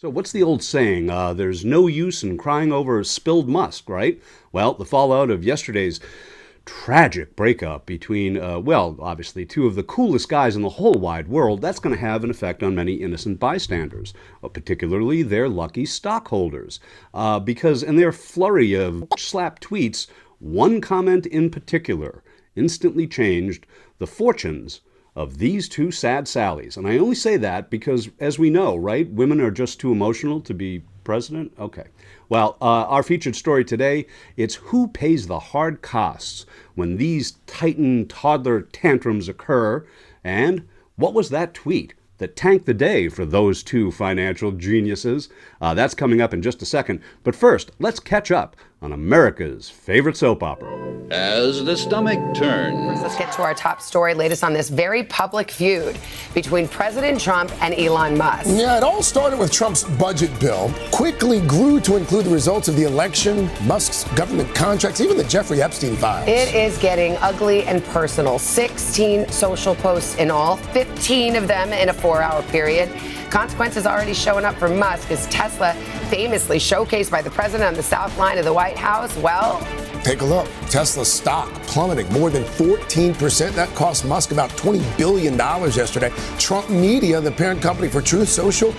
So what's the old saying? There's no use in crying over spilled musk, right? Well, the fallout of yesterday's tragic breakup between, obviously two of the coolest guys in the whole wide world, that's going to have an effect on many innocent bystanders, particularly their lucky stockholders. Because in their flurry of slap tweets, one comment in particular instantly changed the fortunes of these two sad Sallies. And I only say that because, as we know, right, women are just too emotional to be president. Okay. Well, our featured story today, it's who pays the hard costs when these Titan toddler tantrums occur, and what was that tweet that tanked the day for those two financial geniuses? That's coming up in just a second. But first, let's catch up on America's favorite soap opera. As the stomach turns. Let's get to our top story. Latest on this very public feud between President Trump and Elon Musk. Yeah, it all started with Trump's budget bill, quickly grew to include the results of the election, Musk's government contracts, even the Jeffrey Epstein files. It is getting ugly and personal. 16 social posts in all, 15 of them in a 4-hour period. Consequences already showing up for Musk as Tesla, famously showcased by the president on the south line of the White House. Well, take a look. Tesla's stock plummeting more than 14%. That cost Musk about $20 billion yesterday. Trump Media, the parent company for Truth Social,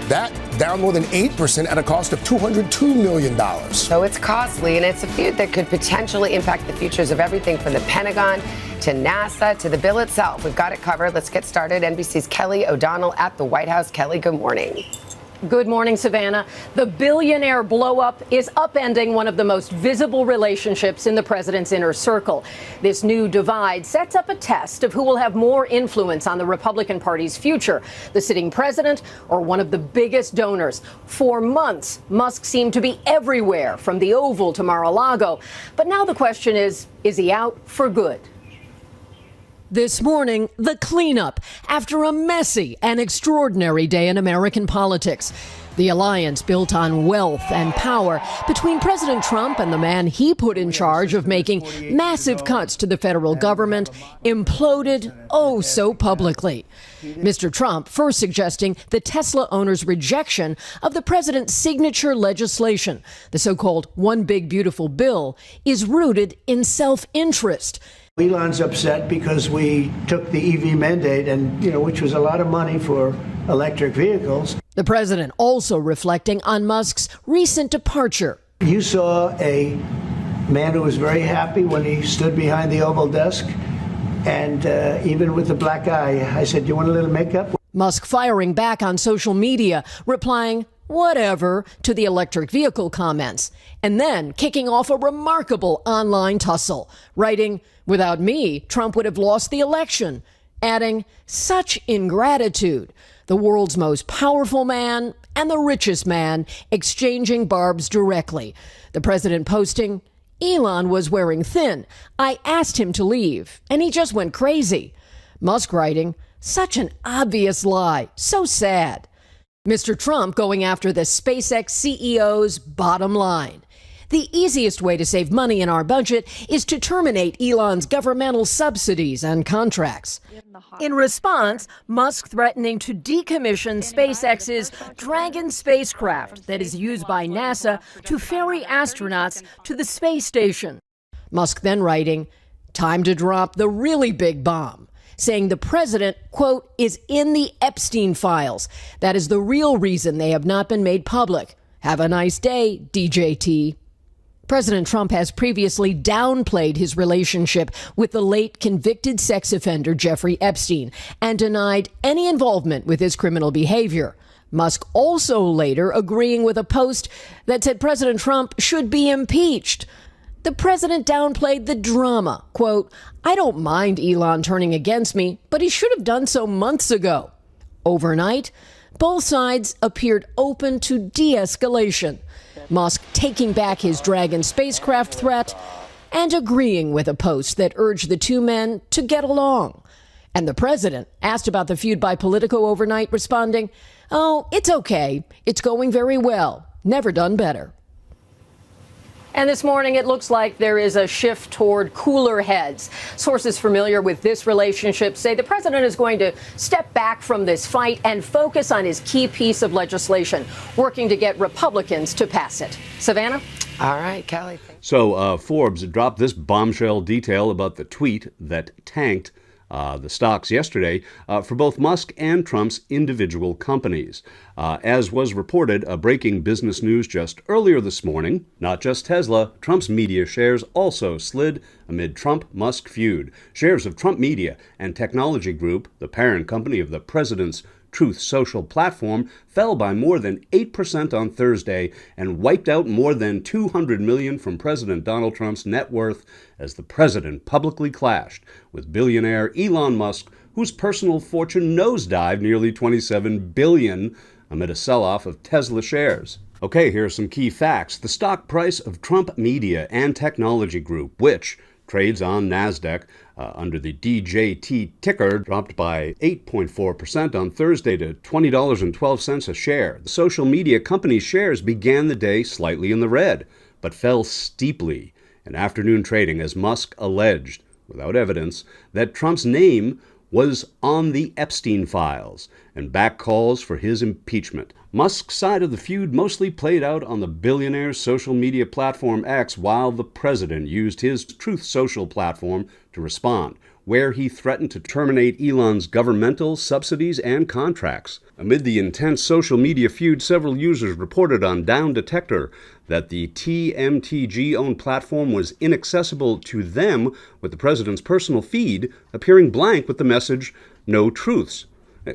that down more than 8% at a cost of $202 million. So it's costly, and it's a feud that could potentially impact the futures of everything from the Pentagon to NASA to the bill itself. We've got it covered. Let's get started. NBC's Kelly O'Donnell at the White House. Kelly, good morning. Good morning, Savannah. The billionaire blow-up is upending one of the most visible relationships in the president's inner circle. This new divide sets up a test of who will have more influence on the Republican Party's future, the sitting president or one of the biggest donors. For months, Musk seemed to be everywhere, from the Oval to Mar-a-Lago. But now the question is he out for good? This morning, the cleanup after a messy and extraordinary day in American politics. The alliance built on wealth and power between President Trump and the man he put in charge of making massive cuts to the federal government imploded oh so publicly. Mr. Trump first suggesting the Tesla owner's rejection of the president's signature legislation, the so-called One Big Beautiful Bill, is rooted in self-interest. Elon's upset because we took the EV mandate and, which was a lot of money for electric vehicles. The president also reflecting on Musk's recent departure. You saw a man who was very happy when he stood behind the Oval desk. And even with the black eye, I said, "You want a little makeup?" Musk firing back on social media, replying, "Whatever," to the electric vehicle comments, and then kicking off a remarkable online tussle, writing, "Without me, Trump would have lost the election," adding, "Such ingratitude." The world's most powerful man and the richest man exchanging barbs directly. The president posting, "Elon was wearing thin. I asked him to leave, and he just went crazy." Musk writing, "Such an obvious lie. So sad." Mr. Trump going after the SpaceX CEO's bottom line. The easiest way to save money in our budget is to terminate Elon's governmental subsidies and contracts. In response, Musk threatening to decommission SpaceX's Dragon spacecraft that is used by NASA to ferry astronauts to the space station. Musk then writing, "Time to drop the really big bomb," saying the president, quote, "is in the Epstein files. That is the real reason they have not been made public. Have a nice day, DJT." President Trump has previously downplayed his relationship with the late convicted sex offender Jeffrey Epstein and denied any involvement with his criminal behavior. Musk also later agreeing with a post that said President Trump should be impeached. The president downplayed the drama. Quote, "I don't mind Elon turning against me, but he should have done so months ago." Overnight, both sides appeared open to de-escalation. Musk taking back his Dragon spacecraft threat and agreeing with a post that urged the two men to get along. And the president, asked about the feud by Politico overnight, responding, "Oh, it's okay. It's going very well. Never done better." And this morning, it looks like there is a shift toward cooler heads. Sources familiar with this relationship say the president is going to step back from this fight and focus on his key piece of legislation, working to get Republicans to pass it. Savannah? All right, Kelly. So Forbes dropped this bombshell detail about the tweet that tanked the stocks yesterday for both Musk and Trump's individual companies. As was reported, breaking business news just earlier this morning, not just Tesla, Trump's media shares also slid amid Trump-Musk feud. Shares of Trump Media and Technology Group, the parent company of the president's Truth Social platform, fell by more than 8% on Thursday and wiped out more than $200 million from President Donald Trump's net worth as the president publicly clashed with billionaire Elon Musk, whose personal fortune nosedived nearly $27 billion amid a sell-off of Tesla shares. Okay, here are some key facts. The stock price of Trump Media and Technology Group, which trades on NASDAQ under the DJT ticker, dropped by 8.4% on Thursday to $20.12 a share. The social media company's shares began the day slightly in the red, but fell steeply in afternoon trading as Musk alleged, without evidence, that Trump's name was on the Epstein files and back calls for his impeachment. Musk's side of the feud mostly played out on the billionaire's social media platform X, while the president used his Truth Social platform to respond, where he threatened to terminate Elon's governmental subsidies and contracts. Amid the intense social media feud, several users reported on Down Detector that the TMTG-owned platform was inaccessible to them, with the president's personal feed appearing blank with the message, "No truths."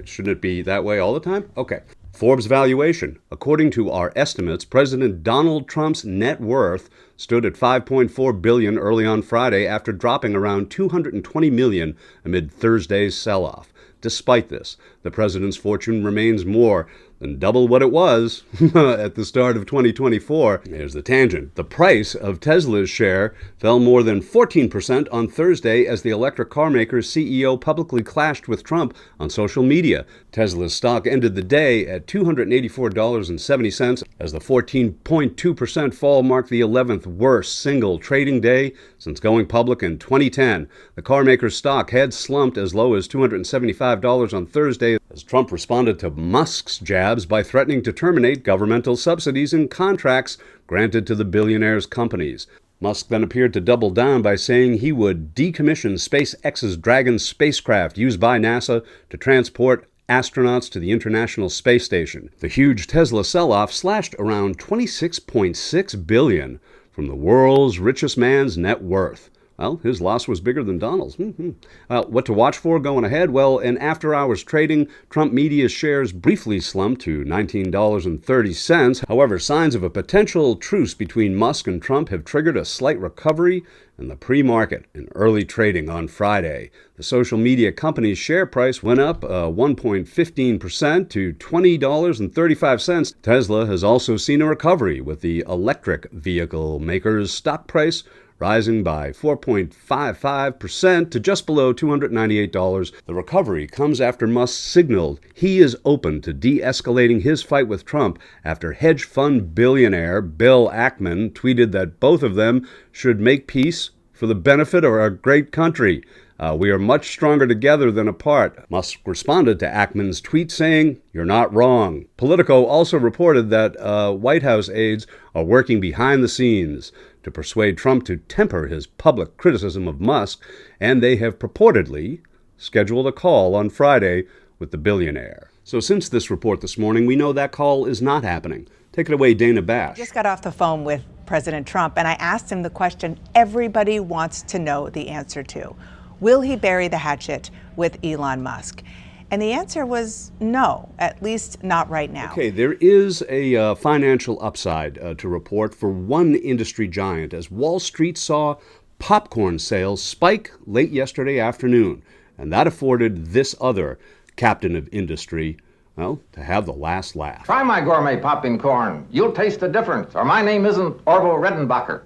Shouldn't it be that way all the time? Okay. Forbes valuation. According to our estimates, President Donald Trump's net worth stood at $5.4 billion early on Friday after dropping around $220 million amid Thursday's sell-off. Despite this, the president's fortune remains more than double what it was at the start of 2024. Here's the tangent. The price of Tesla's share fell more than 14% on Thursday as the electric car maker's CEO publicly clashed with Trump on social media. Tesla's stock ended the day at $284.70 as the 14.2% fall marked the 11th worst single trading day since going public in 2010. The car maker's stock had slumped as low as $275 on Thursday as Trump responded to Musk's jabs by threatening to terminate governmental subsidies and contracts granted to the billionaire's companies. Musk then appeared to double down by saying he would decommission SpaceX's Dragon spacecraft used by NASA to transport astronauts to the International Space Station. The huge Tesla sell-off slashed around $26.6 billion from the world's richest man's net worth. Well, his loss was bigger than Donald's. What to watch for going ahead? Well, in after-hours trading, Trump Media's shares briefly slumped to $19.30. However, signs of a potential truce between Musk and Trump have triggered a slight recovery in the pre-market in early trading on Friday. The social media company's share price went up 1.15% to $20.35. Tesla has also seen a recovery, with the electric vehicle maker's stock price rising by 4.55% to just below $298. The recovery comes after Musk signaled he is open to de-escalating his fight with Trump after hedge fund billionaire Bill Ackman tweeted that both of them should make peace for the benefit of our great country. We are much stronger together than apart. Musk responded to Ackman's tweet saying, "You're not wrong." Politico also reported that White House aides are working behind the scenes to persuade Trump to temper his public criticism of Musk, and they have purportedly scheduled a call on Friday with the billionaire. So since this report this morning, we know that call is not happening. Take it away, Dana Bash. I just got off the phone with President Trump, and I asked him the question everybody wants to know the answer to. Will he bury the hatchet with Elon Musk? And the answer was no, at least not right now. Okay, there is a financial upside to report for one industry giant as Wall Street saw popcorn sales spike late yesterday afternoon. And that afforded this other captain of industry, well, to have the last laugh. Try my gourmet popping corn. You'll taste the difference, or my name isn't Orville Redenbacher.